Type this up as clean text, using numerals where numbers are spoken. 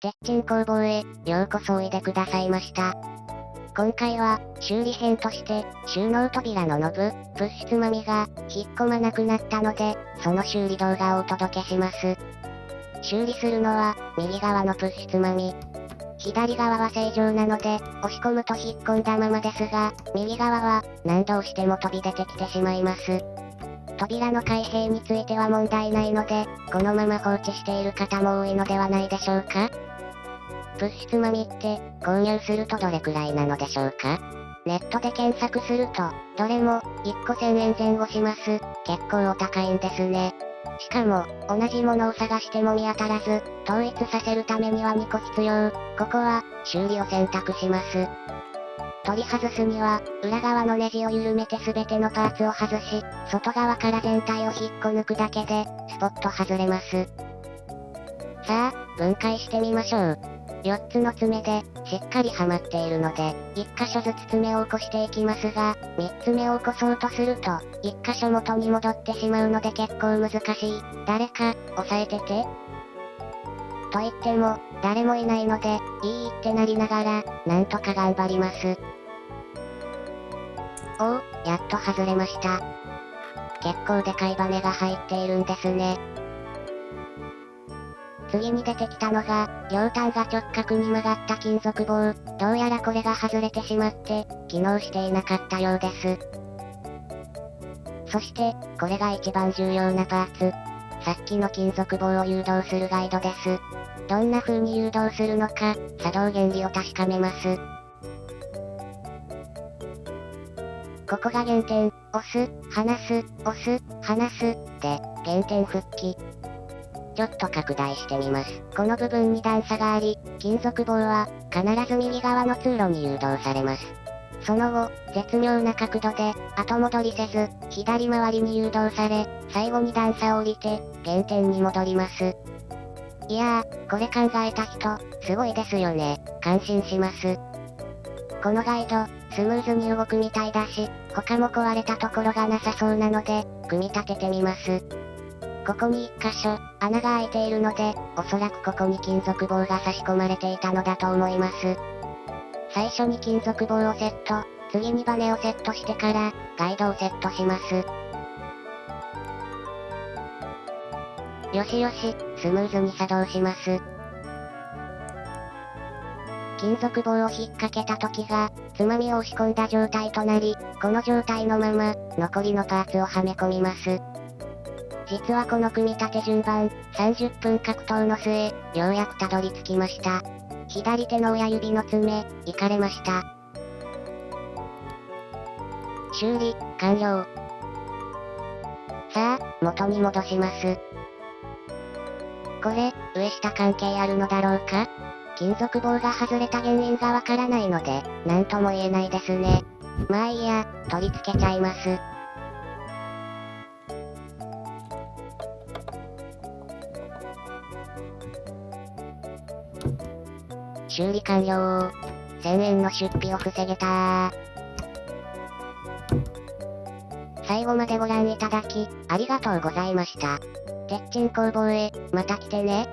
鉄鎮工房へようこそおいでくださいました。今回は修理編として収納扉のノブ、プッシュつまみが引っ込まなくなったので、その修理動画をお届けします。修理するのは右側のプッシュつまみ。左側は正常なので、押し込むと引っ込んだままですが、右側は何度押しても飛び出てきてしまいます。扉の開閉については問題ないので、このまま放置している方も多いのではないでしょうか。プッシュつまみって購入するとどれくらいなのでしょうか。ネットで検索すると、どれも1個1000円前後します。結構お高いんですね。しかも、同じものを探しても見当たらず、統一させるためには2個必要。ここは、修理を選択します。取り外すには、裏側のネジを緩めて全てのパーツを外し、外側から全体を引っこ抜くだけで、スポッと外れます。さあ、分解してみましょう。4つの爪で、しっかりはまっているので、1箇所ずつ爪を起こしていきますが、3つ目を起こそうとすると、1箇所元に戻ってしまうので結構難しい。誰か、押さえてて。と言っても、誰もいないので、いいってなりながら、なんとか頑張ります。おお、やっと外れました。結構でかいバネが入っているんですね。次に出てきたのが、両端が直角に曲がった金属棒。どうやらこれが外れてしまって、機能していなかったようです。そして、これが一番重要なパーツ。さっきの金属棒を誘導するガイドです。どんな風に誘導するのか、作動原理を確かめます。ここが原点、押す、離す、押す、離す、で、原点復帰。ちょっと拡大してみます。この部分に段差があり、金属棒は必ず右側の通路に誘導されます。その後、絶妙な角度で後戻りせず、左回りに誘導され、最後に段差を降りて、原点に戻ります。いやー、これ考えた人、すごいですよね。感心します。このガイド、スムーズに動くみたいだし、他も壊れたところがなさそうなので、組み立ててみます。ここに1箇所、穴が開いているので、おそらくここに金属棒が差し込まれていたのだと思います。最初に金属棒をセット、次にバネをセットしてから、ガイドをセットします。よしよし、スムーズに作動します。金属棒を引っ掛けた時が、つまみを押し込んだ状態となり、この状態のまま、残りのパーツをはめ込みます。実はこの組み立て順番、30分格闘の末、ようやくたどり着きました。左手の親指の爪、いかれました。修理、完了。さあ、元に戻します。これ、上下関係あるのだろうか？金属棒が外れた原因がわからないので、なんとも言えないですね。まあいいや、取り付けちゃいます。修理完了。1000円の出費を防げた。最後までご覧いただき、ありがとうございました。鉄鎮工房へ、また来てね。